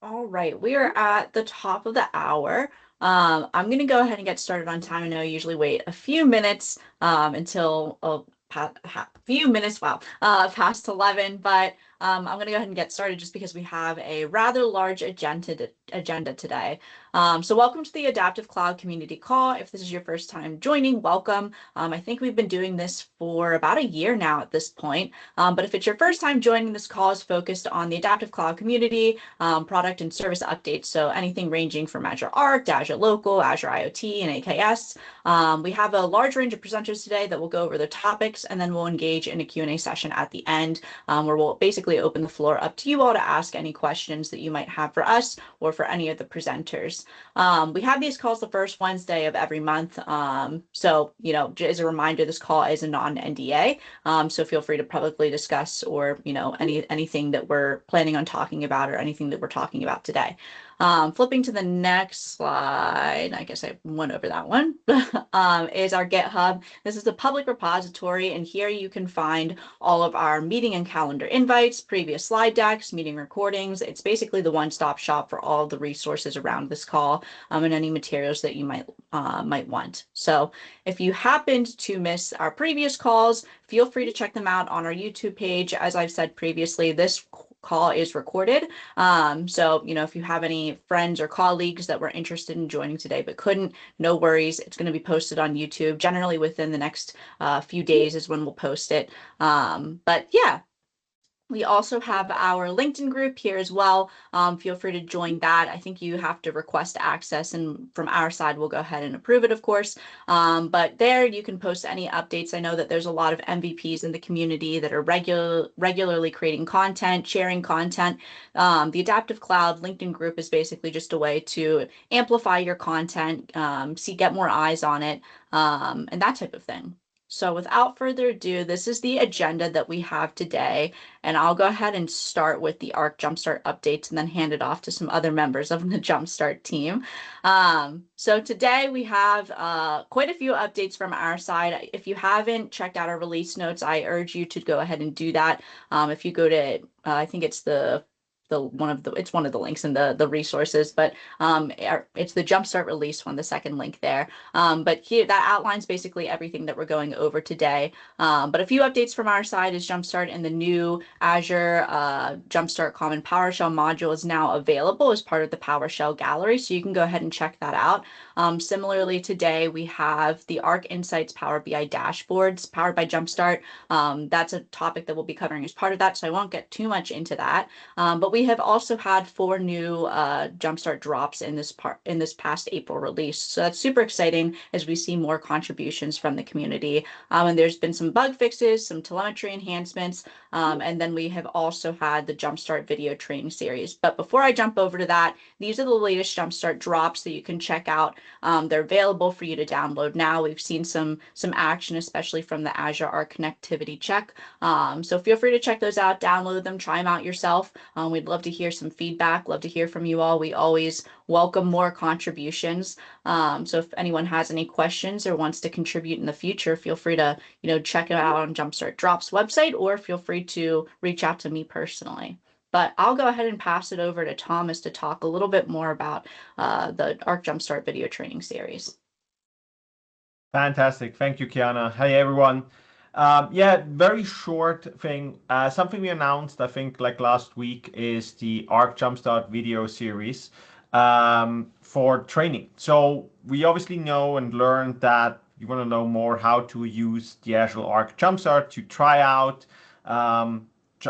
All right, we are at the top of the hour. I'm going to go ahead and get started on time. I know I usually wait a few minutes until a few minutes, wow, past 11, but I'm going to go ahead and get started just because we have a rather large agenda today. So welcome to the Adaptive Cloud Community Call. If this is your first time joining, welcome. I think we've been doing this for about a year now at this point. But if it's your first time joining, this call is focused on the Adaptive Cloud community, product and service updates. So anything ranging from Azure Arc to Azure Local, Azure IoT, and AKS. We have a large range of presenters today that will go over the topics, and then we'll engage in a Q&A session at the end, where we'll basically open the floor up to you all to ask any questions that you might have for us or for any of the presenters. We have these calls the first Wednesday of every month. So, as a reminder, this call is a non-NDA. So feel free to publicly discuss or, anything that we're planning on talking about or anything that we're talking about today. Flipping to the next slide, I guess I went over that one, is our GitHub. This is a public repository, and here you can find all of our meeting and calendar invites, previous slide decks, meeting recordings. It's basically the one-stop shop for all of the resources around this call and any materials that you might want. So if you happened to miss our previous calls, feel free to check them out on our YouTube page. As I've said previously, this call is recorded. So, if you have any friends or colleagues that were interested in joining today but couldn't, no worries. It's going to be posted on YouTube. Generally within the next few days is when we'll post it. But yeah. We also have our LinkedIn group here as well. Feel free to join that. I think you have to request access, and from our side, we'll go ahead and approve it, of course. But there you can post any updates. I know that there's a lot of MVPs in the community that are regularly creating content, sharing content. The Adaptive Cloud LinkedIn group is basically just a way to amplify your content, get more eyes on it, and that type of thing. So without further ado, this is the agenda that we have today, and I'll go ahead and start with the Arc Jumpstart updates and then hand it off to some other members of the Jumpstart team. So today we have quite a few updates from our side. If you haven't checked out our release notes, I urge you to go ahead and do that. If you go to, I think it's it's one of the links in the resources, but it's the Jumpstart release one, the second link there. But here that outlines basically everything that we're going over today. But a few updates from our side is Jumpstart and the new Azure Jumpstart Common PowerShell module is now available as part of the PowerShell gallery. So you can go ahead and check that out. Similarly, today we have the Arc Insights Power BI dashboards powered by Jumpstart. That's a topic that we'll be covering as part of that, so I won't get too much into that. But we have also had 4 new Jumpstart drops in this past April release. So that's super exciting as we see more contributions from the community. And there's been some bug fixes, some telemetry enhancements, and then we have also had the Jumpstart video training series. But before I jump over to that, these are the latest Jumpstart drops that you can check out. They're available for you to download now. We've seen some action, especially from the Azure Arc connectivity check. So feel free to check those out, download them, try them out yourself. We'd love to hear some feedback, love to hear from you all. We always welcome more contributions. So if anyone has any questions or wants to contribute in the future, feel free to, check it out on Jumpstart Drops website, or feel free to reach out to me personally. But I'll go ahead and pass it over to Thomas to talk a little bit more about the Arc Jumpstart video training series. Fantastic. Thank you, Kiana. Hey, everyone. Yeah, very short thing. Something we announced, I think, like last week, is the Arc Jumpstart video series for training. So we obviously know and learned that you want to know more how to use the Azure Arc Jumpstart to try out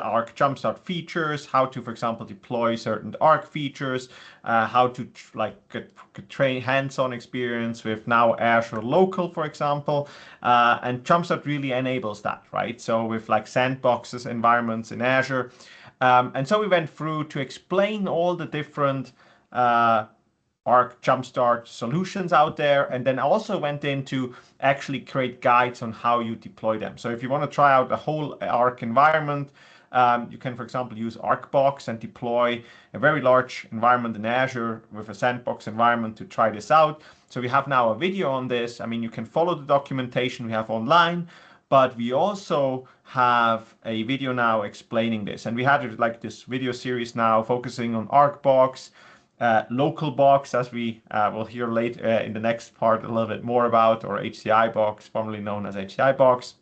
Arc Jumpstart features, how to, for example, deploy certain Arc features, how to train hands-on experience with now Azure Local, for example, and Jumpstart really enables that, right? So with like sandboxes environments in Azure, and so we went through to explain all the different Arc Jumpstart solutions out there, and then also went into actually create guides on how you deploy them. So if you want to try out the whole Arc environment, you can, for example, use ArcBox and deploy a very large environment in Azure with a sandbox environment to try this out. So we have now a video on this. I mean, you can follow the documentation we have online, but we also have a video now explaining this. And we had like this video series now focusing on ArcBox, LocalBox, as we will hear later in the next part a little bit more about, or HCI Box, formerly known as HCI Box.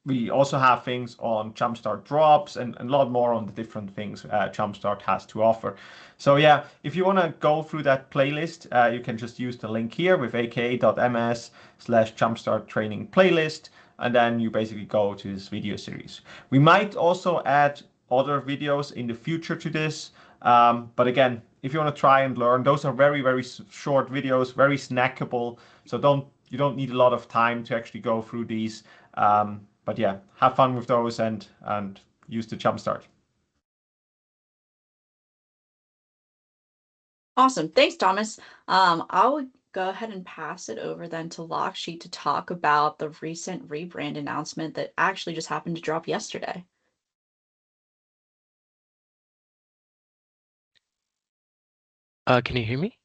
We also have things on Jumpstart drops and a lot more on the different things Jumpstart has to offer. So yeah, if you want to go through that playlist, you can just use the link here with aka.ms/Jumpstart training playlist, and then you basically go to this video series. We might also add other videos in the future to this, but again, if you want to try and learn, those are very, very short videos, very snackable. So you don't need a lot of time to actually go through these. But yeah, have fun with those and use the Jumpstart. Awesome. Thanks, Thomas. I'll go ahead and pass it over then to Lakshit to talk about the recent rebrand announcement that actually just happened to drop yesterday. Can you hear me?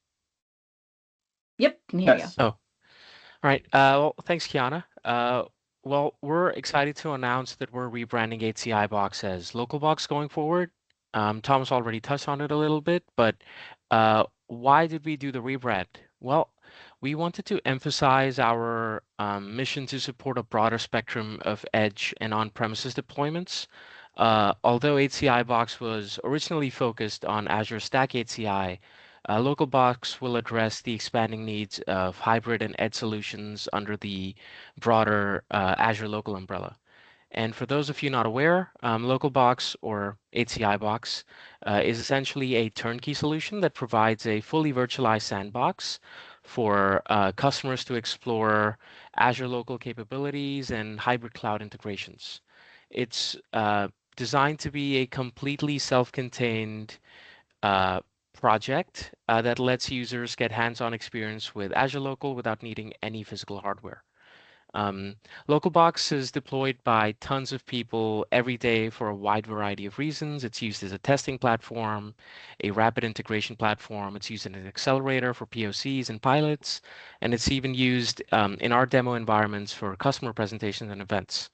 Yep, can hear you. Yes. Oh, all right. Well, thanks, Kiana. Well, we're excited to announce that we're rebranding HCI Box as LocalBox going forward. Thomas already touched on it a little bit, but why did we do the rebrand? Well, we wanted to emphasize our mission to support a broader spectrum of edge and on-premises deployments. Although HCI Box was originally focused on Azure Stack HCI, LocalBox will address the expanding needs of hybrid and edge solutions under the broader Azure Local umbrella. And for those of you not aware, LocalBox or HCI Box is essentially a turnkey solution that provides a fully virtualized sandbox for customers to explore Azure Local capabilities and hybrid cloud integrations. It's designed to be a completely self-contained project that lets users get hands-on experience with Azure Local without needing any physical hardware. LocalBox is deployed by tons of people every day for a wide variety of reasons. It's used as a testing platform, a rapid integration platform. It's used as an accelerator for POCs and pilots, and it's even used in our demo environments for customer presentations and events.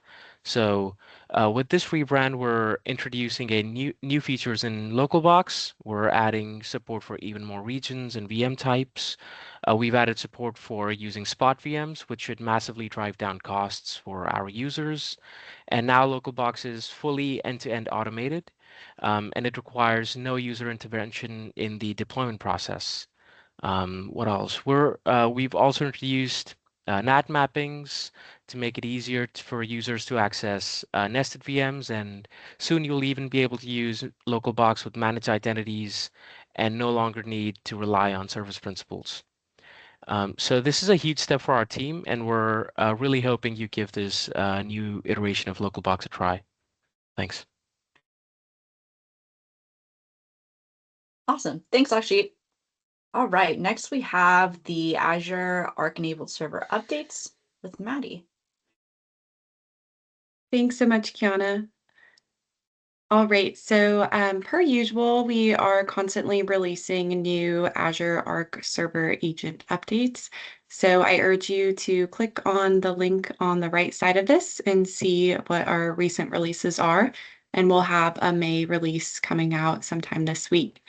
So with this rebrand, we're introducing a new features in LocalBox. We're adding support for even more regions and VM types. We've added support for using spot VMs, which should massively drive down costs for our users. And now LocalBox is fully end-to-end automated, and it requires no user intervention in the deployment process. What else? We've also introduced NAT mappings to make it easier for users to access nested VMs, and soon you'll even be able to use LocalBox with managed identities and no longer need to rely on service principals. So this is a huge step for our team, and we're really hoping you give this new iteration of LocalBox a try. Thanks. Awesome. Thanks, Lakshit. All right, next we have the Azure Arc-enabled server updates with Maddie. Thanks so much, Kiana. All right, so per usual, we are constantly releasing new Azure Arc Server Agent updates. So I urge you to click on the link on the right side of this and see what our recent releases are. And we'll have a May release coming out sometime this week.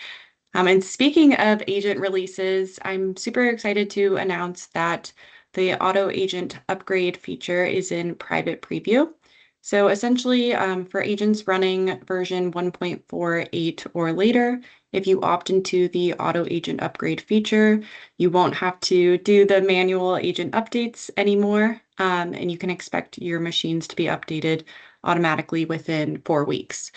And speaking of agent releases, I'm super excited to announce that the Auto Agent Upgrade feature is in private preview. So essentially, for agents running version 1.48 or later, if you opt into the Auto Agent Upgrade feature, you won't have to do the manual agent updates anymore, and you can expect your machines to be updated automatically within 4 weeks.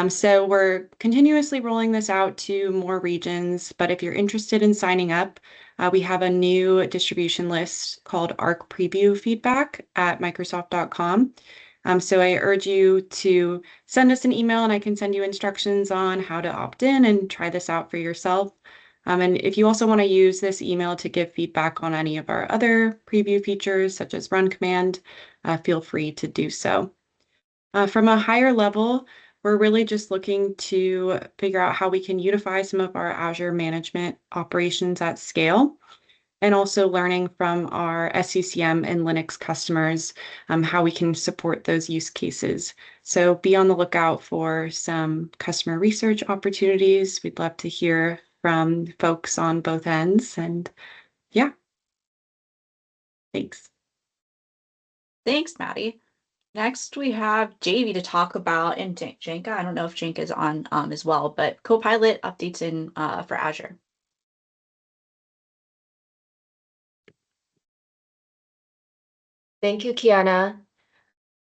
So we're continuously rolling this out to more regions, but if you're interested in signing up, we have a new distribution list called Arc Preview Feedback at Microsoft.com. So I urge you to send us an email and I can send you instructions on how to opt in and try this out for yourself. And if you also want to use this email to give feedback on any of our other preview features, such as Run Command, feel free to do so. From a higher level, we're really just looking to figure out how we can unify some of our Azure management operations at scale. and also learning from our SCCM and Linux customers, how we can support those use cases. So be on the lookout for some customer research opportunities. We'd love to hear from folks on both ends. And yeah, thanks. Thanks, Maddie. Next, we have JV to talk about, and Janka. I don't know if Janka is on as well, but Copilot updates in for Azure. Thank you, Kiana.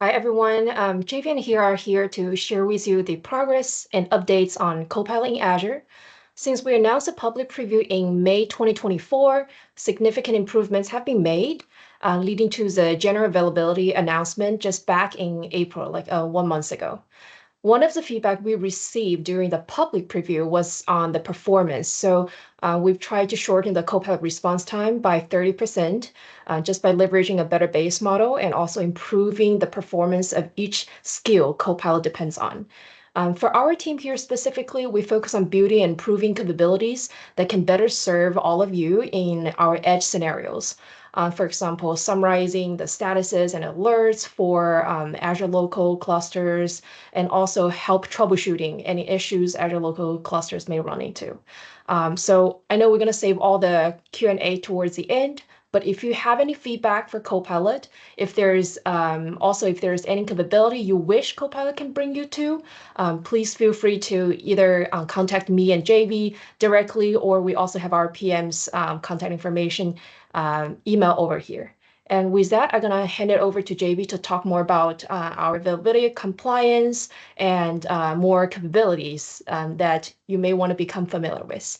Hi, everyone. JV and here are here to share with you the progress and updates on Copilot in Azure. Since we announced a public preview in May 2024, significant improvements have been made, leading to the general availability announcement just back in April, like 1 month ago. One of the feedback we received during the public preview was on the performance. So we've tried to shorten the Copilot response time by 30%, just by leveraging a better base model and also improving the performance of each skill Copilot depends on. For our team here specifically, we focus on building and improving capabilities that can better serve all of you in our edge scenarios. For example, summarizing the statuses and alerts for Azure local clusters, and also help troubleshooting any issues Azure local clusters may run into. So I know we're going to save all the Q&A towards the end, but if you have any feedback for Copilot, if there's any capability you wish Copilot can bring you to, please feel free to either contact me and JV directly, or we also have our PM's contact information email over here. And with that, I'm going to hand it over to JV to talk more about our availability, compliance, and more capabilities that you may want to become familiar with.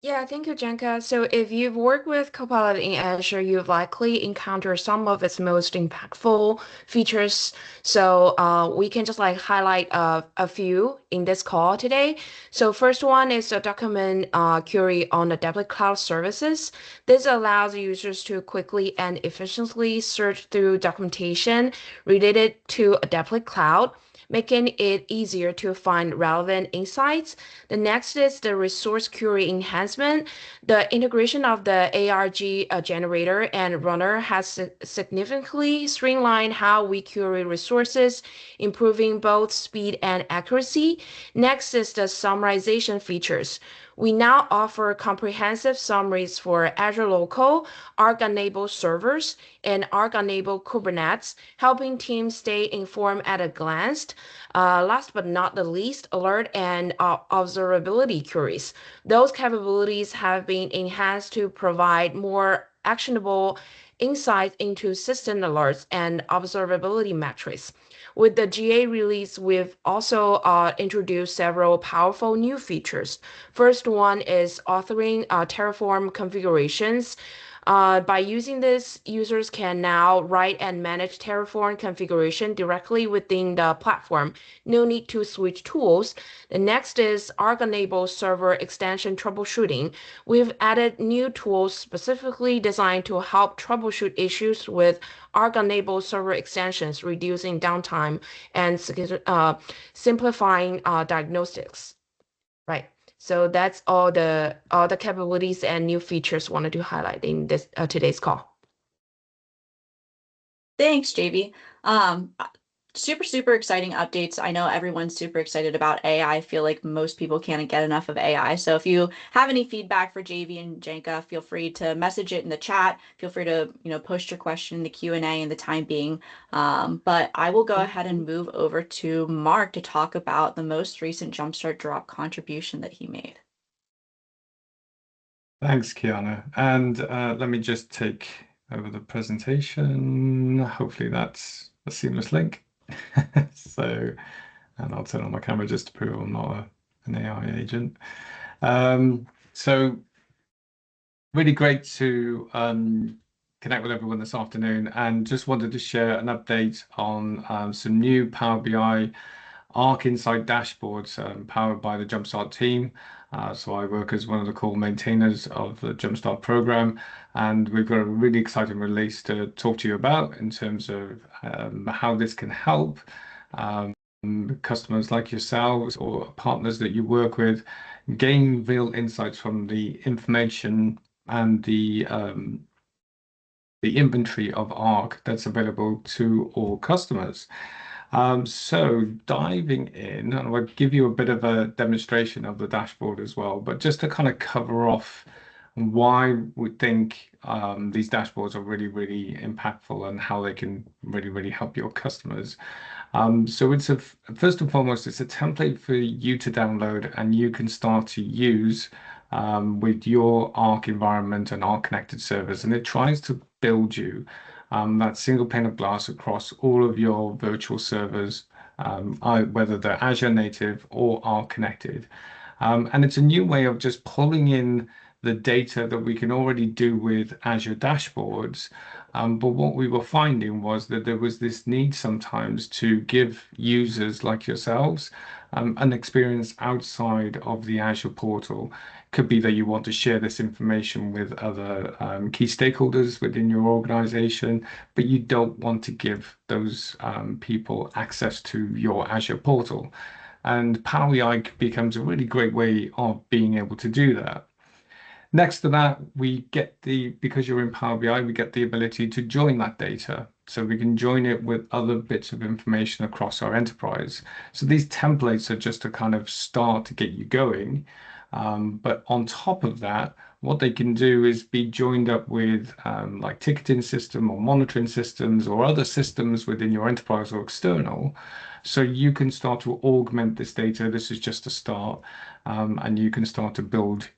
Yeah, thank you, Janka. So if you've worked with Copilot in Azure, you've likely encountered some of its most impactful features. So we can just highlight a few in this call today. So first one is a document query on Adaptive Cloud Services. This allows users to quickly and efficiently search through documentation related to Adaptive Cloud, making it easier to find relevant insights. The next is the resource query enhancement. The integration of the ARG generator and runner has significantly streamlined how we query resources, improving both speed and accuracy. Next is the summarization features. We now offer comprehensive summaries for Azure Local, Arc-enabled servers, and Arc-enabled Kubernetes, helping teams stay informed at a glance. Last but not the least, alert and observability queries. Those capabilities have been enhanced to provide more actionable insights into system alerts and observability metrics. With the GA release, we've also introduced several powerful new features. First one is authoring Terraform configurations. By using this, users can now write and manage Terraform configuration directly within the platform. No need to switch tools. The next is Arc-enabled server extension troubleshooting. We've added new tools specifically designed to help troubleshoot issues with Arc-enabled server extensions, reducing downtime and simplifying diagnostics. Right. So that's all the capabilities and new features wanted to highlight in this today's call. Thanks, JV. Super exciting updates. I know everyone's super excited about AI. I feel like most people can't get enough of AI. So if you have any feedback for JV and Janka, feel free to message it in the chat. Feel free to post your question in the Q&A in the time being. But I will go ahead and move over to Mark to talk about the most recent Jumpstart drop contribution that he made. Thanks, Kiana. And let me just take over the presentation. Hopefully that's a seamless link. And I'll turn on my camera just to prove I'm not an AI agent. So really great to connect with everyone this afternoon, and just wanted to share an update on some new Power BI Arc Insight dashboards powered by the Jumpstart team. So I work as one of the core maintainers of the Jumpstart program, and we've got a really exciting release to talk to you about in terms of how this can help customers like yourselves or partners that you work with gain real insights from the information and the inventory of Arc that's available to all customers. So diving in, and I'll give you a bit of a demonstration of the dashboard as well, but just to kind of cover off why we think these dashboards are really, really impactful and how they can really, really help your customers. So it's first and foremost, it's a template for you to download and you can start to use with your Arc environment and Arc connected servers. And it tries to build you that single pane of glass across all of your virtual servers, whether they're Azure native or Arc connected. And it's a new way of just pulling in the data that we can already do with Azure dashboards. But what we were finding was that there was this need sometimes to give users like yourselves an experience outside of the Azure portal. Could be that you want to share this information with other key stakeholders within your organization, but you don't want to give those people access to your Azure portal. And Power BI becomes a really great way of being able to do that. Next to that, we get because you're in Power BI, we get the ability to join that data. So we can join it with other bits of information across our enterprise. So these templates are just a kind of start to get you going. But on top of that, what they can do is be joined up with like ticketing system or monitoring systems or other systems within your enterprise or external. So you can start to augment this data. This is just a start. And you can start to build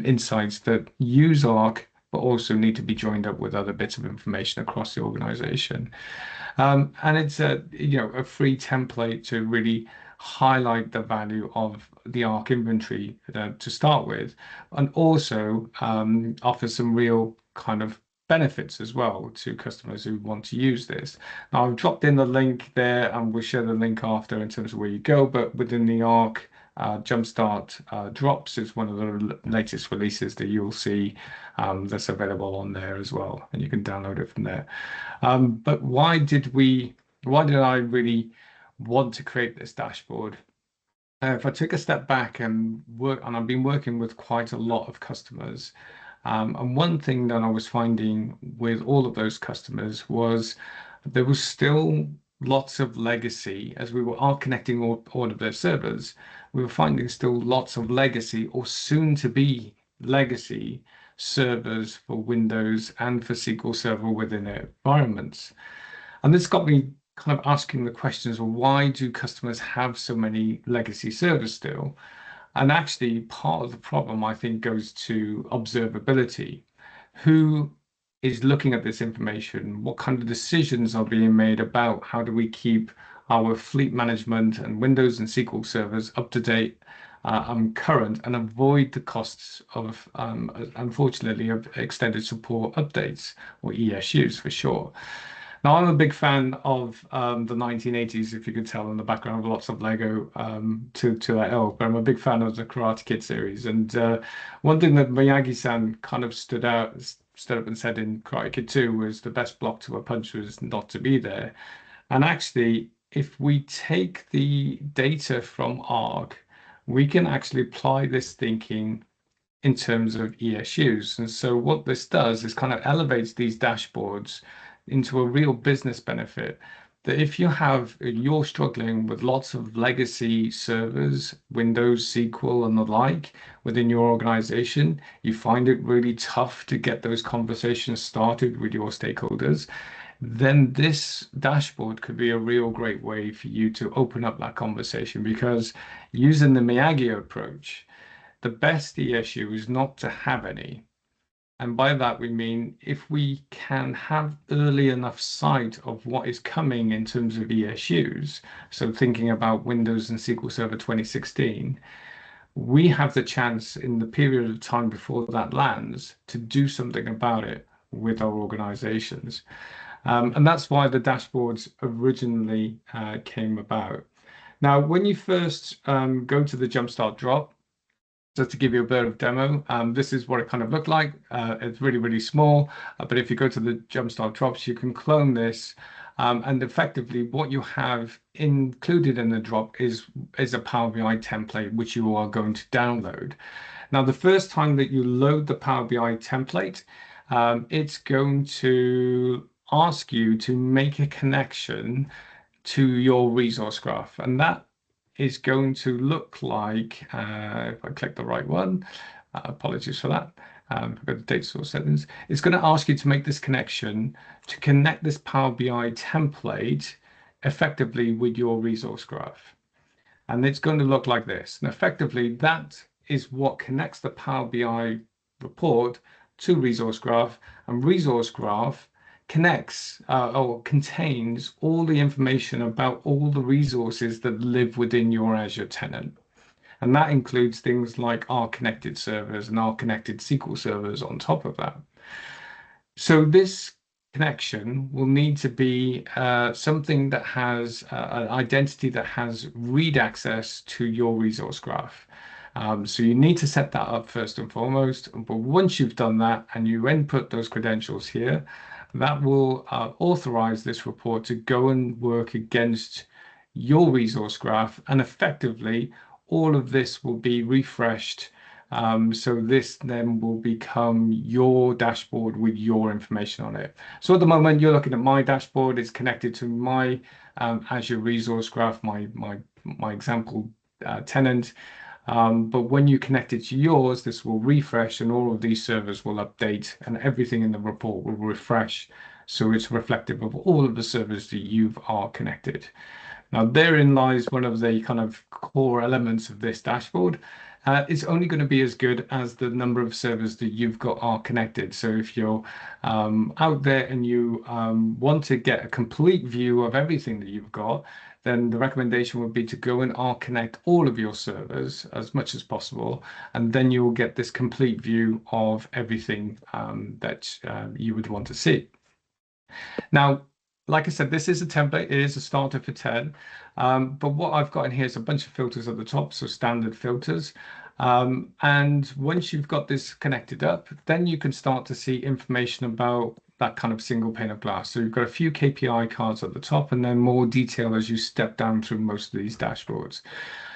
insights that use Arc, but also need to be joined up with other bits of information across the organization. And it's a free template to really highlight the value of the Arc inventory to start with, and also offer some real kind of benefits as well to customers who want to use this. Now I've dropped in the link there and we'll share the link after in terms of where you go, but within the Arc Jumpstart drops is one of the latest releases that you'll see that's available on there as well, and you can download it from there. But why did I really want to create this dashboard? If I took a step back and I've been working with quite a lot of customers, and one thing that I was finding with all of those customers was there was still lots of legacy as we were connecting all of their servers. We were finding still lots of legacy or soon to be legacy servers for Windows and for SQL Server within their environments. And this got me kind of asking the questions of why do customers have so many legacy servers still? And actually, part of the problem, I think, goes to observability. Who is looking at this information? What kind of decisions are being made about how do we keep our fleet management and Windows and SQL servers up to date and current, and avoid the costs of, unfortunately, of extended support updates, or ESUs for sure. Now, I'm a big fan of the 1980s, if you could tell in the background, lots of Lego to that ilk, but I'm a big fan of the Karate Kid series. And one thing that Miyagi-san kind of stood up and said in Karate Kid 2 was the best block to a punch was not to be there. And actually, if we take the data from Arc, we can actually apply this thinking in terms of ESUs. And so what this does is kind of elevates these dashboards into a real business benefit, that if you're struggling with lots of legacy servers, Windows, SQL, and the like within your organization, you find it really tough to get those conversations started with your stakeholders, then this dashboard could be a real great way for you to open up that conversation. Because using the Miyagi approach, the best ESU is not to have any. And by that, we mean if we can have early enough sight of what is coming in terms of ESUs, so thinking about Windows and SQL Server 2016, we have the chance in the period of time before that lands to do something about it with our organizations. And that's why the dashboards originally came about. Now, when you first go to the Jumpstart drop, just to give you a bit of demo, this is what it kind of looked like. It's really, really small, but if you go to the Jumpstart drops, you can clone this. And effectively, what you have included in the drop is a Power BI template, which you are going to download. Now, the first time that you load the Power BI template, it's going to ask you to make a connection to your resource graph. And that is going to look like, if I click the right one, apologies for that. I've got the data source settings. It's going to ask you to make this connection to connect this Power BI template effectively with your resource graph. And it's going to look like this. And effectively, that is what connects the Power BI report to resource graph. And resource graph connects or contains all the information about all the resources that live within your Azure tenant. And that includes things like our connected servers and our connected SQL servers on top of that. So this connection will need to be something that has an identity that has read access to your resource graph. So you need to set that up first and foremost. But once you've done that and you input those credentials here, that will authorize this report to go and work against your resource graph, and effectively all of this will be refreshed. So this then will become your dashboard with your information on it. So at the moment, you're looking at my dashboard. It's connected to my Azure resource graph, my example tenant. But when you connect it to yours, this will refresh and all of these servers will update and everything in the report will refresh. So it's reflective of all of the servers that you are connected. Now, therein lies one of the kind of core elements of this dashboard. It's only going to be as good as the number of servers that you've got are connected. So if you're out there and you want to get a complete view of everything that you've got, then the recommendation would be to go and connect all of your servers as much as possible, and then you'll get this complete view of everything that you would want to see. Now, like I said, this is a template. It is a starter for 10. But what I've got in here is a bunch of filters at the top, so standard filters. And once you've got this connected up, then you can start to see information about that kind of single pane of glass. So you've got a few KPI cards at the top and then more detail as you step down through most of these dashboards.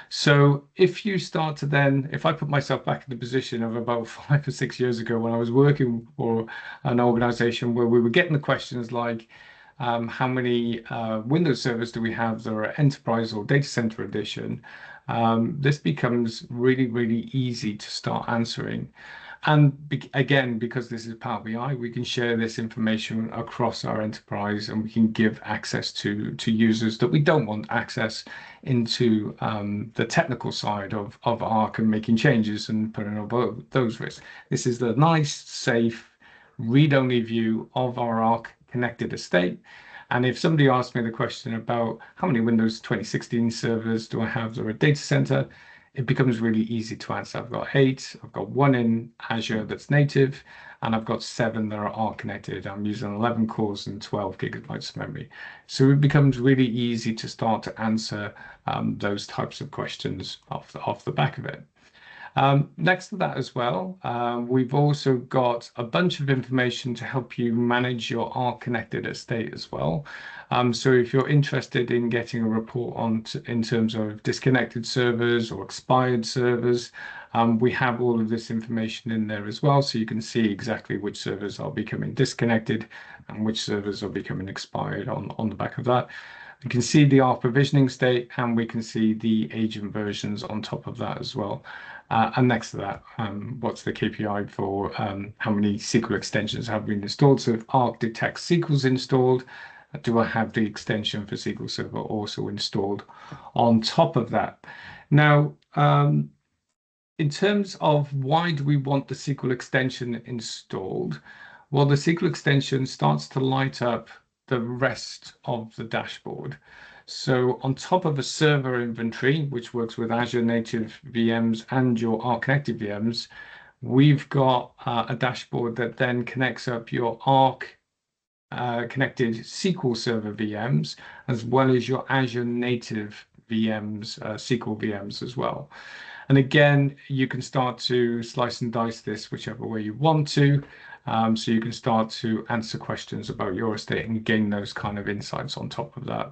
So if you start to then, if I put myself back in the position of about 5 or 6 years ago when I was working for an organization where we were getting the questions like, how many Windows servers do we have that are enterprise or data center edition? This becomes really, really easy to start answering. And again, because this is Power BI, we can share this information across our enterprise and we can give access to users that we don't want access into the technical side of Arc and making changes and putting on those risks. This is the nice, safe, read-only view of our Arc connected estate. And if somebody asked me the question about how many Windows 2016 servers do I have that are a data center, it becomes really easy to answer. I've got 8, I've got 1 in Azure that's native, and I've got 7 that are connected. I'm using 11 cores and 12 gigabytes of memory. So it becomes really easy to start to answer those types of questions off the back of it. Next to that as well, we've also got a bunch of information to help you manage your Arc connected estate as well. So if you're interested in getting a report on in terms of disconnected servers or expired servers, we have all of this information in there as well. So you can see exactly which servers are becoming disconnected and which servers are becoming expired on the back of that. You can see the Arc provisioning state, and we can see the agent versions on top of that as well. And next to that, what's the KPI for how many SQL extensions have been installed? So if Arc detects SQL's installed, do I have the extension for SQL Server also installed on top of that? Now, in terms of why do we want the SQL extension installed? Well, the SQL extension starts to light up the rest of the dashboard. So on top of a server inventory, which works with Azure native VMs and your Arc connected VMs, we've got a dashboard that then connects up your Arc connected SQL Server VMs, as well as your Azure native VMs, SQL VMs as well. And again, you can start to slice and dice this whichever way you want to. So you can start to answer questions about your estate and gain those kind of insights on top of that.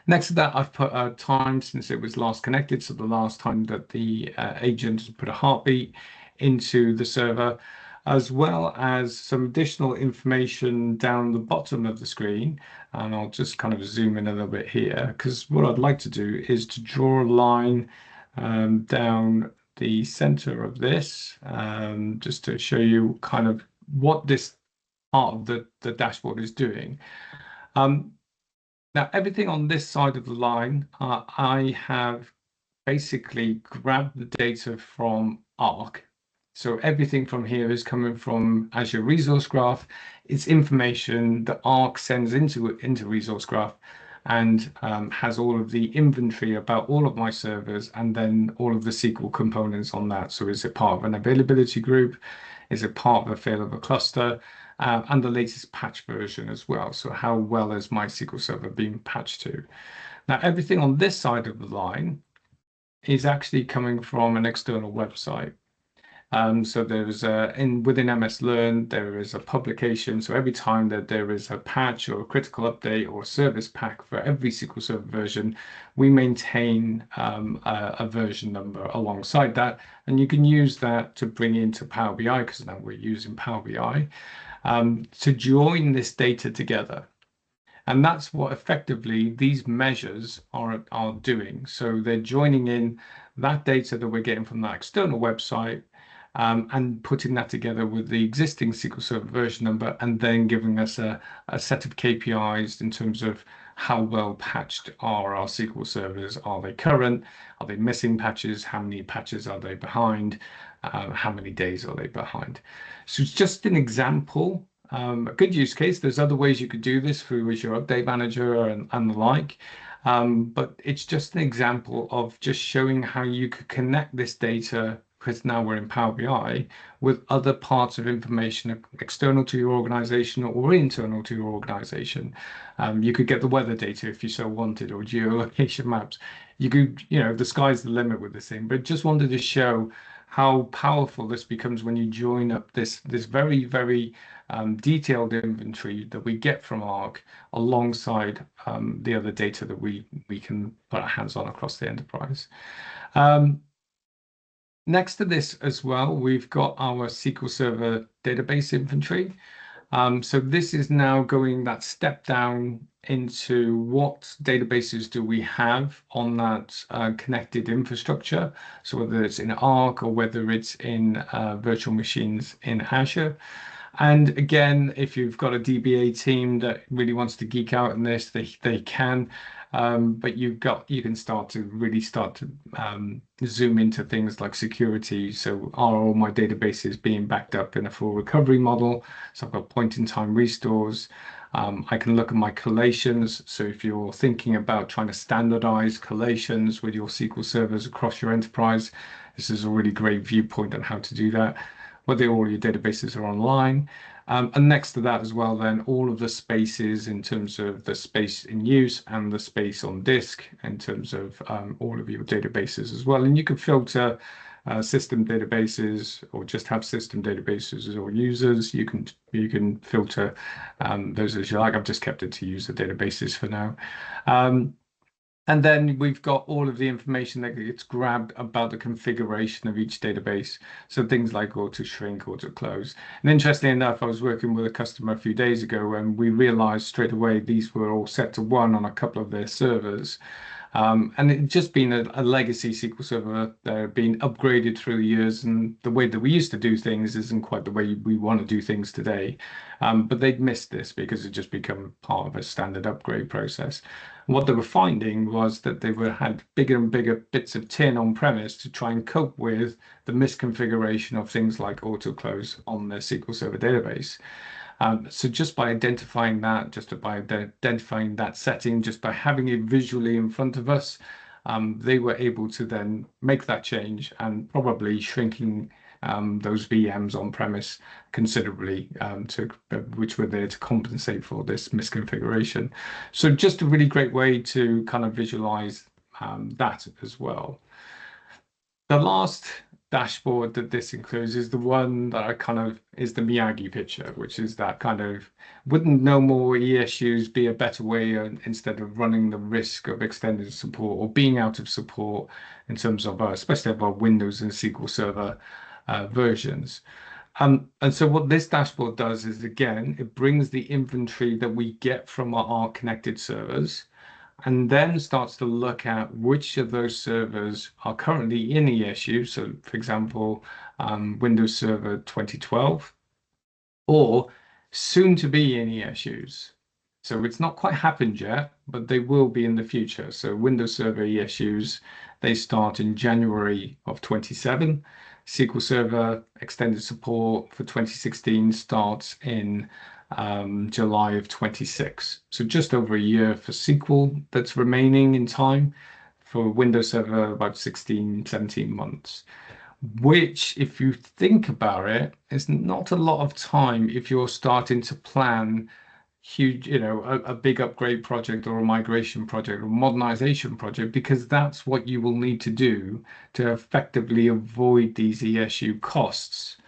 Next to that, I've put a time since it was last connected, so the last time that the agent put a heartbeat into the server, as well as some additional information down the bottom of the screen. And I'll just kind of zoom in a little bit here, because what I'd like to do is to draw a line down the center of this, just to show you kind of what this part of the dashboard is doing. Now, everything on this side of the line, I have basically grabbed the data from Arc. So everything from here is coming from Azure Resource Graph. It's information that Arc sends into Resource Graph and has all of the inventory about all of my servers and then all of the SQL components on that. So is it part of an availability group? Is it part of a failover cluster? And the latest patch version as well. So how well is my SQL Server being patched to? Now, everything on this side of the line is actually coming from an external website. So there's within MS Learn, there is a publication. So every time that there is a patch or a critical update or service pack for every SQL Server version, we maintain a version number alongside that. And you can use that to bring into Power BI, because now we're using Power BI, to join this data together. And that's what effectively these measures are doing. So they're joining in that data that we're getting from that external website, and putting that together with the existing SQL Server version number, and then giving us a set of KPIs in terms of how well patched are our SQL servers. Are they current? Are they missing patches? How many patches are they behind? How many days are they behind? So it's just an example, a good use case. There's other ways you could do this through Azure Update Manager and the like. But it's just an example of just showing how you could connect this data, because now we're in Power BI, with other parts of information external to your organization or internal to your organization. You could get the weather data if you so wanted, or geolocation maps. You could, the sky's the limit with this thing, but just wanted to show how powerful this becomes when you join up this very, very detailed inventory that we get from Arc alongside the other data that we can put our hands on across the enterprise. Next to this as well, we've got our SQL Server database inventory. So this is now going that step down into what databases do we have on that connected infrastructure. So whether it's in Arc or whether it's in virtual machines in Azure. And again, if you've got a DBA team that really wants to geek out in this, they can. But you can start to zoom into things like security. So are all my databases being backed up in a full recovery model? So I've got point-in-time restores. I can look at my collations. So if you're thinking about trying to standardize collations with your SQL servers across your enterprise, this is a really great viewpoint on how to do that, whether all your databases are online. And next to that as well, then all of the spaces in terms of the space in use and the space on disk in terms of all of your databases as well. And you can filter system databases or just have system databases or users. You can filter those as you like. I've just kept it to user databases for now. And then we've got all of the information that gets grabbed about the configuration of each database. So things like auto shrink, auto close. And interestingly enough, I was working with a customer a few days ago and we realized straight away these were all set to 1 on a couple of their servers. And it just been a legacy SQL Server that had been upgraded through the years, and the way that we used to do things isn't quite the way we want to do things today. But they'd missed this because it just become part of a standard upgrade process. And what they were finding was that they had bigger and bigger bits of tin on premise to try and cope with the misconfiguration of things like auto close on their SQL Server database. So just by identifying that, identifying that setting, just by having it visually in front of us, they were able to then make that change and probably shrinking those VMs on premise considerably, which were there to compensate for this misconfiguration. So just a really great way to kind of visualize that as well. The last dashboard that this includes is the one that I kind of is the Miyagi picture, which is that kind of wouldn't no more ESUs be a better way instead of running the risk of extended support or being out of support in terms of especially of our Windows and SQL Server versions. And so what this dashboard does is, again, it brings the inventory that we get from our connected servers and then starts to look at which of those servers are currently in ESU. So, for example, Windows Server 2012, or soon to be in ESUs. So it's not quite happened yet, but they will be in the future. So Windows Server ESUs, they start in January of 27. SQL Server extended support for 2016 starts in July of 26. So just over a year for SQL that's remaining in time. For Windows Server, about 16, 17 months. Which, if you think about it, is not a lot of time if you're starting to plan huge, a big upgrade project or a migration project or modernization project, because that's what you will need to do to effectively avoid these ESU costs,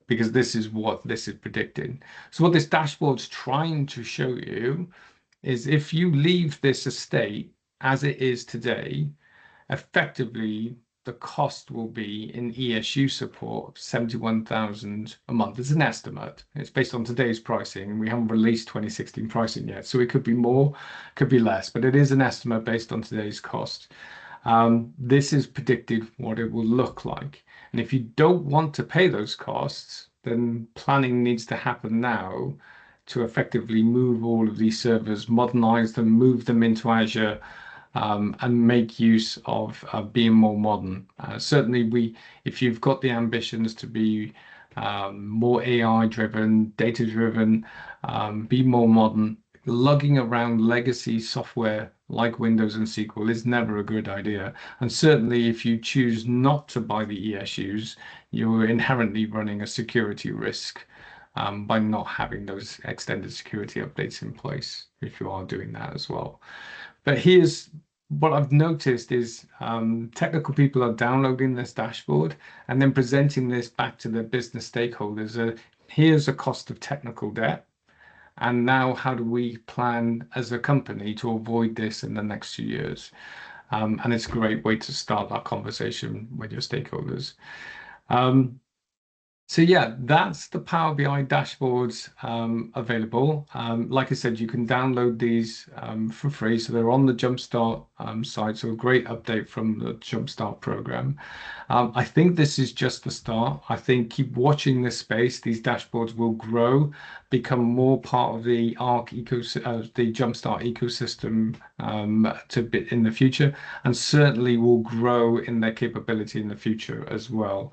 because this is what this is predicting. So what this dashboard's trying to show you is if you leave this estate as it is today, effectively the cost will be in ESU support 71,000 a month. It's an estimate. It's based on today's pricing. We haven't released 2016 pricing yet, so it could be more, could be less, but it is an estimate based on today's cost. This is predicted what it will look like. And if you don't want to pay those costs, then planning needs to happen now to effectively move all of these servers, modernize them, move them into Azure, and make use of being more modern. Certainly, if you've got the ambitions to be more AI-driven, data-driven, be more modern, lugging around legacy software like Windows and SQL is never a good idea. And certainly, if you choose not to buy the ESUs, you're inherently running a security risk by not having those extended security updates in place if you are doing that as well. But here's what I've noticed is technical people are downloading this dashboard and then presenting this back to their business stakeholders. Here's a cost of technical debt. And now how do we plan as a company to avoid this in the next few years? And it's a great way to start that conversation with your stakeholders. So yeah, that's the Power BI dashboards available. Like I said, you can download these for free. So they're on the Jumpstart site. So a great update from the Jumpstart program. I think this is just the start. I think keep watching this space. These dashboards will grow, become more part of the Arc ecosystem, the Jumpstart ecosystem in the future, and certainly will grow in their capability in the future as well.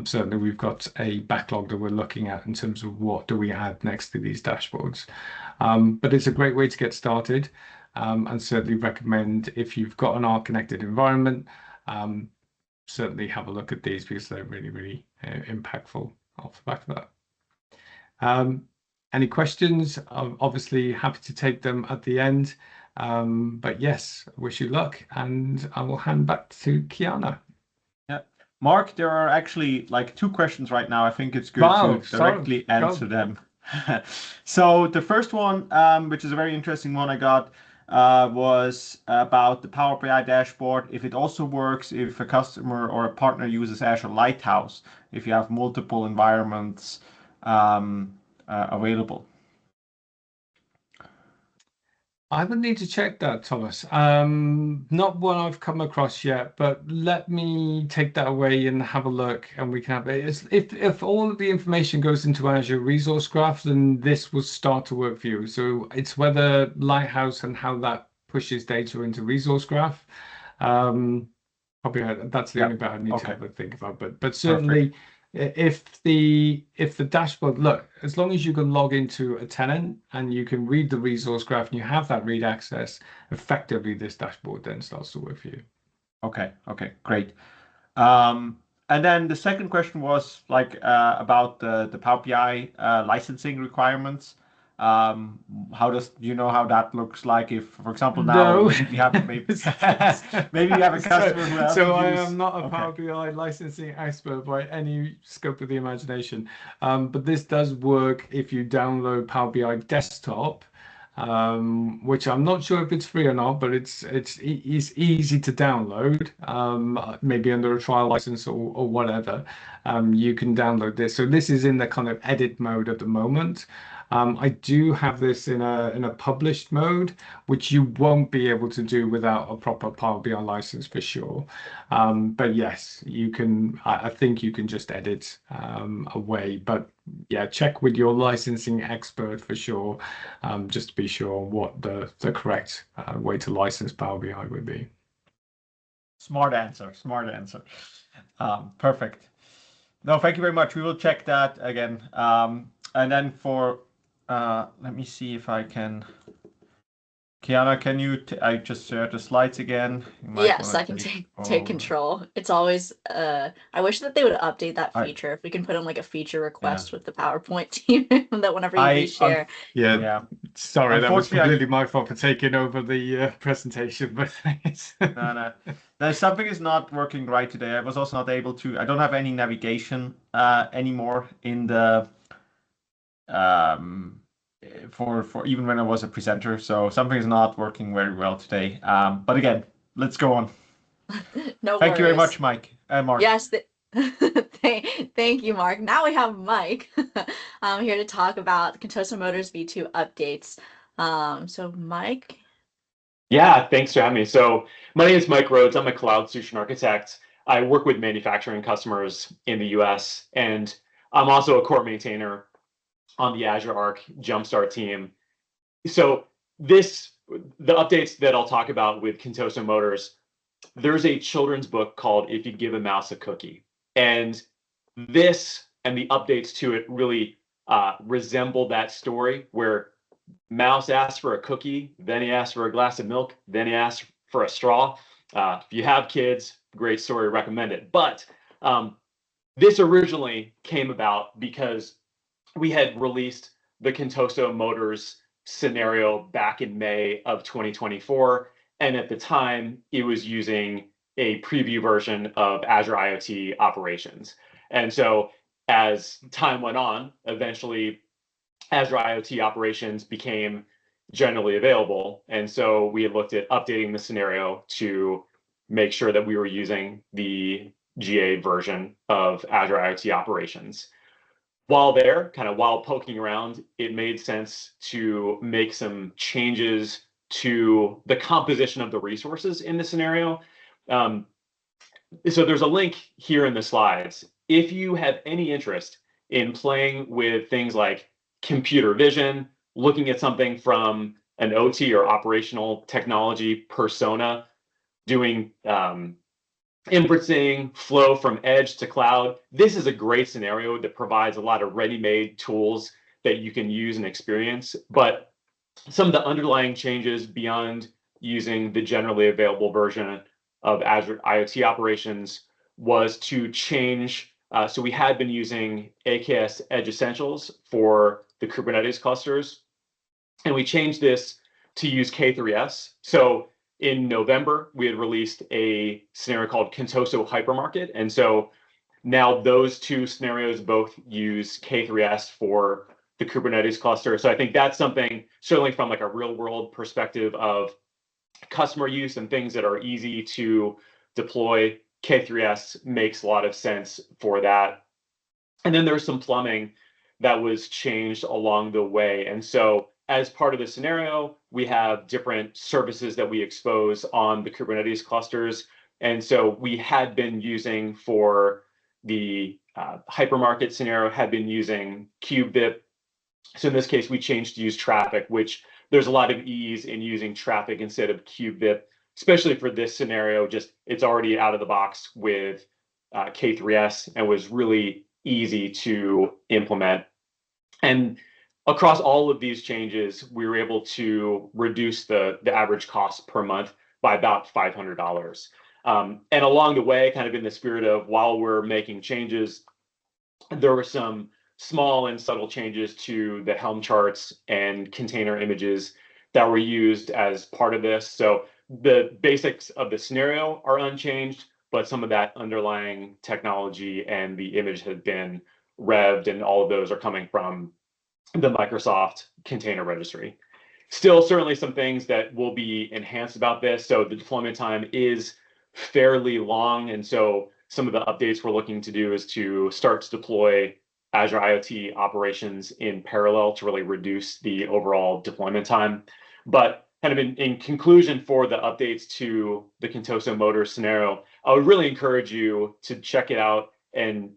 Certainly, we've got a backlog that we're looking at in terms of what do we add next to these dashboards. But it's a great way to get started, and certainly recommend if you've got an Arc connected environment, certainly have a look at these because they're really, really impactful off the back of that. Any questions? I'm obviously happy to take them at the end. But yes, wish you luck, and I will hand back to Kiana. Yeah, Mark, there are actually like 2 questions right now. I think it's good to directly answer them. So the first one, which is a very interesting one I got, was about the Power BI dashboard. If it also works if a customer or a partner uses Azure Lighthouse, if you have multiple environments available. I would need to check that, Thomas. Not one I've come across yet, but let me take that away and have a look, and we can have it. If all of the information goes into Azure Resource Graph, then this will start to work for you. So it's whether Lighthouse and how that pushes data into Resource Graph. Probably that's the only bit I need to have a think about. But certainly. Perfect. If the dashboard, look, as long as you can log into a tenant and you can read the resource graph and you have that read access, effectively this dashboard then starts to work for you. Okay, great. And then the second question was like about the Power BI licensing requirements. How do you know how that looks like? If, for example, now No. we have maybe maybe you have a customer who has So to I use. am not a Okay. Power BI licensing expert by any scope of the imagination. But this does work if you download Power BI Desktop, which I'm not sure if it's free or not, but it's easy to download. Maybe under a trial license or whatever. You can download this. So this is in the kind of edit mode at the moment. I do have this in a published mode, which you won't be able to do without a proper Power BI license for sure. But yes, you can. I think you can just edit away. But yeah, check with your licensing expert for sure, just to be sure what the correct way to license Power BI would be. Smart answer. Smart answer. Perfect. No, thank you very much. We will check that again. And then for let me see if I can. Kiana, can you? I just shared the slides again. You might Yes, wanna I can take over. control. It's always I wish that they would update that I- feature. If we can put in like a feature request with the PowerPoint team that whenever you I- reshare. Yeah, Yeah. sorry, that was Unfortunately, I- completely my fault for taking over the presentation, but thanks. No. There's something is not working right today. I was also not able to. I don't have any navigation anymore in the for even when I was a presenter. So something is not working very well today. But again, let's go on. No Thank you very worries. much, Mike and Mark. Yes, thank you, Mark. Now we have Mike here to talk about Contoso Motors V2 updates. So Mike. Yeah, thanks for having me. So my name is Mike Rhodes. I'm a cloud solution architect. I work with manufacturing customers in the US, and I'm also a core maintainer on the Azure Arc Jumpstart team. So the updates that I'll talk about with Contoso Motors, there's a children's book called If You Give a Mouse a Cookie. And this and the updates to it really resemble that story where Mouse asks for a cookie, then he asks for a glass of milk, then he asks for a straw. If you have kids, great story, recommend it. But this originally came about because we had released the Contoso Motors scenario back in May of 2024. And at the time, it was using a preview version of Azure IoT Operations. And so as time went on, eventually Azure IoT Operations became generally available. And so we had looked at updating the scenario to make sure that we were using the GA version of Azure IoT Operations. While poking around, it made sense to make some changes to the composition of the resources in the scenario. So there's a link here in the slides. If you have any interest in playing with things like computer vision, looking at something from an OT or operational technology persona, doing inferencing, flow from edge to cloud, this is a great scenario that provides a lot of ready-made tools that you can use and experience. But some of the underlying changes beyond using the generally available version of Azure IoT Operations was to change. So we had been using AKS Edge Essentials for the Kubernetes clusters, and we changed this to use K3S. So in November, we had released a scenario called Contoso Hypermarket. And so now those two scenarios both use K3S for the Kubernetes cluster. So I think that's something, certainly from like a real world perspective of customer use and things that are easy to deploy, K3S makes a lot of sense for that. And then there's some plumbing that was changed along the way. And so as part of the scenario, we have different services that we expose on the Kubernetes clusters. And so we had been using for the hypermarket scenario, had been using KubeVip. So in this case, we changed to use Traffic, which there's a lot of ease in using Traffic instead of KubeVip, especially for this scenario. Just it's already out of the box with K3S and was really easy to implement. And across all of these changes, we were able to reduce the average cost per month by about $500. And along the way, kind of in the spirit of while we're making changes, there were some small and subtle changes to the Helm charts and container images that were used as part of this. So the basics of the scenario are unchanged, but some of that underlying technology and the image has been revved, and all of those are coming from the Microsoft Container Registry. Still, certainly some things that will be enhanced about this. So the deployment time is fairly long, and so some of the updates we're looking to do is to start to deploy Azure IoT operations in parallel to really reduce the overall deployment time. But kind of in conclusion for the updates to the Contoso Motor scenario, I would really encourage you to check it out and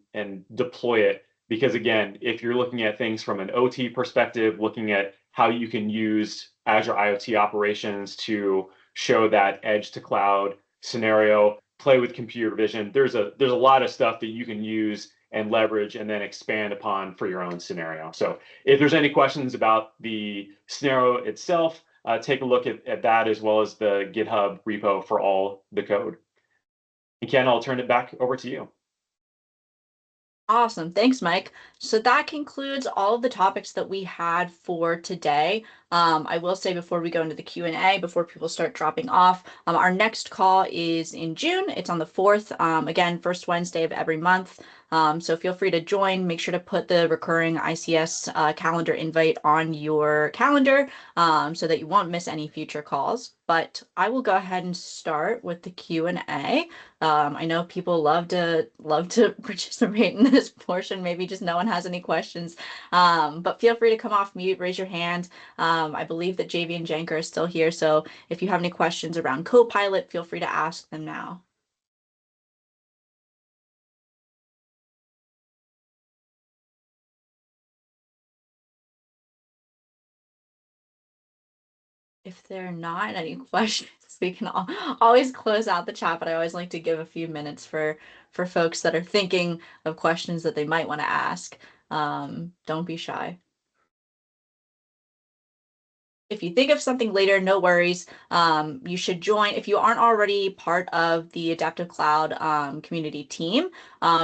deploy it. Because again, if you're looking at things from an OT perspective, looking at how you can use Azure IoT operations to show that edge to cloud scenario, play with computer vision, there's a lot of stuff that you can use and leverage and then expand upon for your own scenario. So if there's any questions about the scenario itself, take a look at that, as well as the GitHub repo for all the code. And Ken, I'll turn it back over to you. Awesome. Thanks, Mike. So that concludes all of the topics that we had for today. I will say before we go into the Q&A, before people start dropping off, our next call is in June. It's on the 4th, again, first Wednesday of every month. So feel free to join. Make sure to put the recurring ICS calendar invite on your calendar so that you won't miss any future calls. But I will go ahead and start with the Q&A. I know people love to participate in this portion. Maybe just no one has any questions, but feel free to come off mute, raise your hand. I believe that JV and Janka are still here, so if you have any questions around Copilot, feel free to ask them now. If there are not any questions, we can always close out the chat, but I always like to give a few minutes for folks that are thinking of questions that they might want to ask. Don't be shy. If you think of something later, no worries. You should join. If you aren't already part of the Adaptive Cloud community team,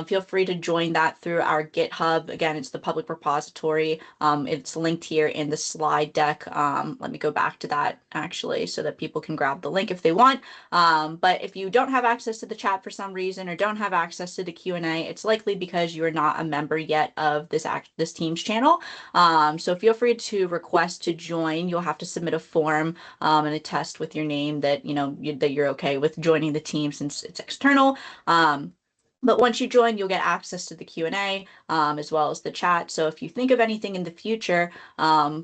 feel free to join that through our GitHub. Again, it's the public repository. It's linked here in the slide deck. Let me go back to that actually so that people can grab the link if they want. But if you don't have access to the chat for some reason or don't have access to the Q&A, it's likely because you are not a member yet of this Teams channel. So feel free to request to join. You'll have to submit a form and a test with your name that that you're okay with joining the team since it's external. But once you join, you'll get access to the Q&A as well as the chat. So if you think of anything in the future,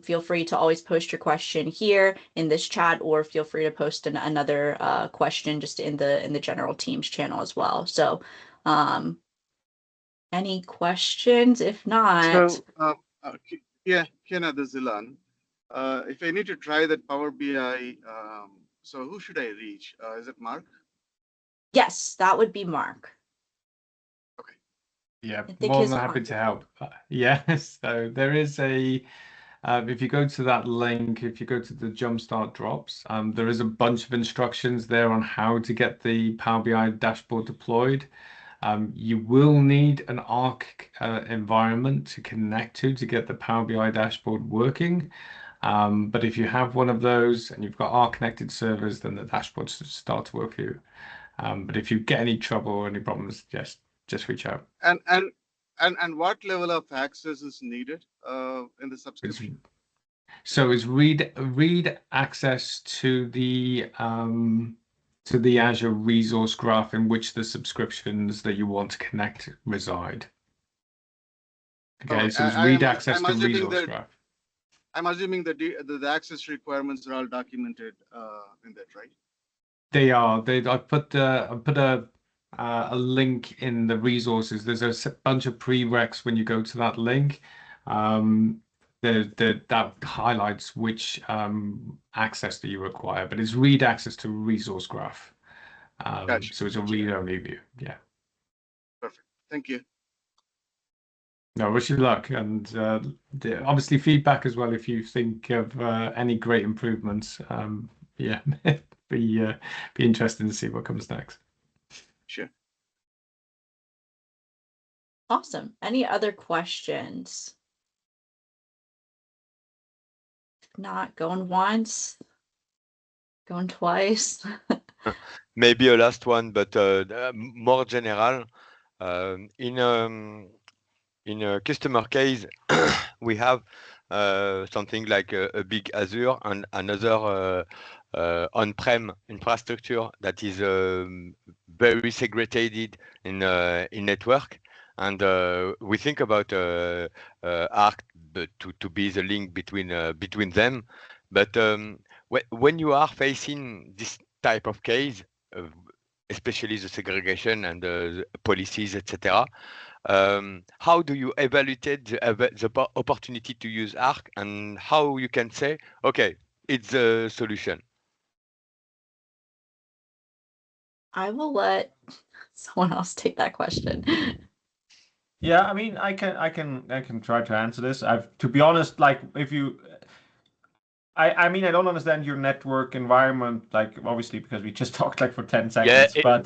feel free to always post your question here in this chat, or feel free to post another question just in the general Teams channel as well. So any questions? If not, so yeah, Kiana, this is Ilan. If I need to try that Power BI, so who should I reach? Is it Mark? yes, that would be Mark. Okay. Yeah, more than happy to help. Yes, so there is a, if you go to that link, if you go to the Jumpstart drops, there is a bunch of instructions there on how to get the Power BI dashboard deployed. You will need an Arc environment to connect to get the Power BI dashboard working. But if you have one of those and you've got Arc connected servers, then the dashboard should start to work for you. But if you get any trouble or any problems, just reach out. And what level of access is needed in the subscription? So it's read access to the Azure resource graph in which the subscriptions that you want to connect reside. Okay, so it's read access to resource graph. I'm assuming that the access requirements are all documented in that, right? They are. I put a link in the resources. There's a bunch of prereqs when you go to that link. That highlights which access that you require, but it's read access to resource graph. Gotcha. So it's a read-only view. Yeah. Perfect. Thank you. No, wish you luck, and obviously feedback as well if you think of any great improvements. Yeah, be interesting to see what comes next. Sure. Awesome. Any other questions? If not, going once, going twice. Maybe a last one, but more general. In a customer case, we have something like a big Azure and another on-prem infrastructure that is very segregated in network, and we think about Arc to be the link between them. But when you are facing this type of case, especially the segregation and the policies, etc., how do you evaluate the opportunity to use Arc, and how you can say, okay, it's a solution? I will let someone else take that question. Yeah, I mean, I can try to answer this. To be honest, like if you, I mean, I don't understand your network environment, like obviously because we just talked like for 10 seconds, Yeah, but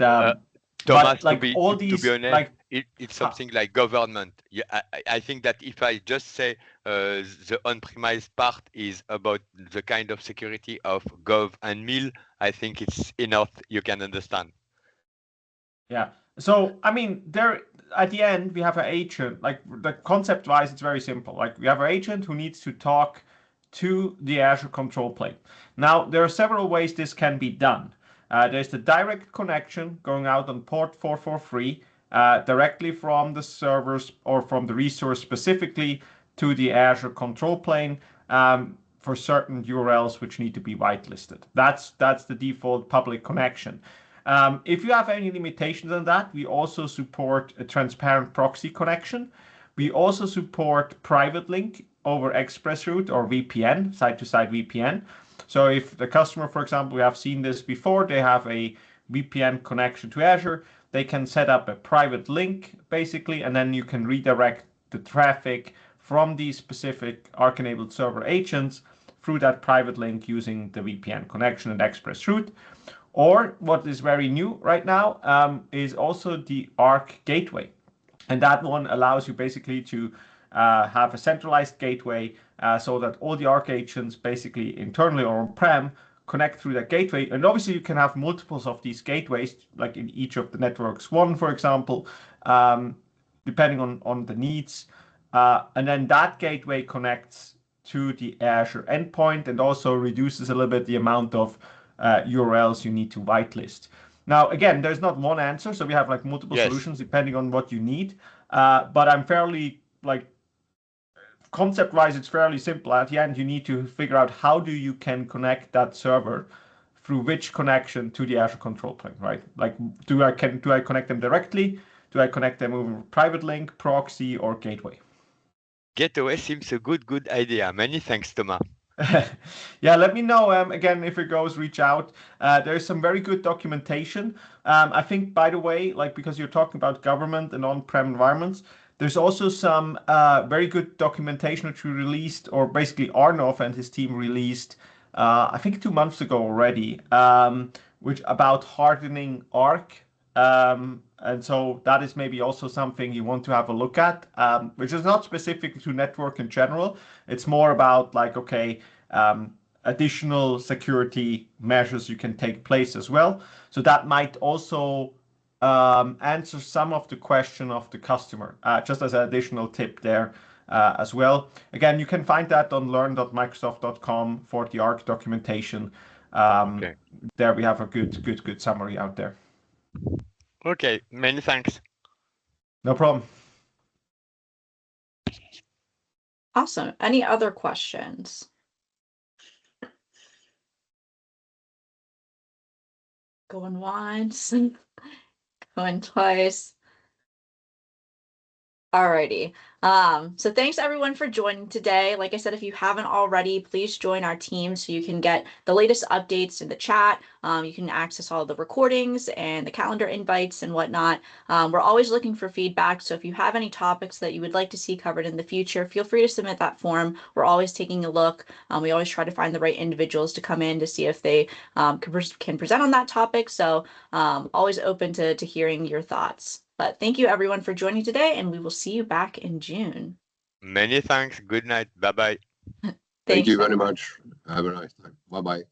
Thomas, like all to these, be honest, like it's something like government. Yeah, I think that if I just say the on-premise part is about the kind of security of Gov and Mil, I think it's enough. You can understand. Yeah. So I mean, there at the end we have an agent. Like the concept-wise, it's very simple. Like we have an agent who needs to talk to the Azure control plane. Now there are several ways this can be done. There's the direct connection going out on port 443 directly from the servers or from the resource specifically to the Azure control plane for certain URLs which need to be whitelisted. That's the default public connection. If you have any limitations on that, we also support a transparent proxy connection. We also support private link over ExpressRoute or VPN, side-to-side VPN. So if the customer, for example, we have seen this before, they have a VPN connection to Azure, they can set up a private link basically, and then you can redirect the traffic from these specific Arc-enabled server agents through that private link using the VPN connection and ExpressRoute. Or what is very new right now is also the Arc Gateway. And that one allows you basically to have a centralized gateway so that all the Arc agents basically internally or on-prem connect through that gateway. And obviously you can have multiples of these gateways, like in each of the networks one, for example, depending on the needs. And then that gateway connects to the Azure endpoint and also reduces a little bit the amount of URLs you need to whitelist. Now, again, there's not one answer, so we have like multiple solutions depending on what you need. But I'm fairly like concept-wise, it's fairly simple. At the end, you need to figure out how you can connect that server through which connection to the Azure control plane, right? Like, do I connect them directly? Do I connect them over private link, proxy, or gateway? Gateway seems a good idea. Many thanks, Thomas. Yeah, let me know again if it goes, reach out. There's some very good documentation. I think, by the way, like because you're talking about government and on-prem environments, there's also some very good documentation which we released, or basically Arnav and his team released, I think 2 months ago already, which about hardening Arc. And so that is maybe also something you want to have a look at, which is not specific to network in general. It's more about like, okay, additional security measures you can take place as well. So that might also answer some of the question of the customer, just as an additional tip there as well. Again, you can find that on learn.microsoft.com for the Arc documentation. Okay. There we have a good summary out there. Okay, many thanks. No problem. Awesome. Any other questions? Going once, going twice. Alrighty. So thanks everyone for joining today. Like I said, if you haven't already, please join our team so you can get the latest updates in the chat. You can access all the recordings and the calendar invites and whatnot. We're always looking for feedback. So if you have any topics that you would like to see covered in the future, feel free to submit that form. We're always taking a look. We always try to find the right individuals to come in to see if they can present on that topic. So always open to hearing your thoughts. But thank you everyone for joining today, and we will see you back in June. Many thanks. Good night. Bye bye. Thank you very much. Have a nice time. Bye bye.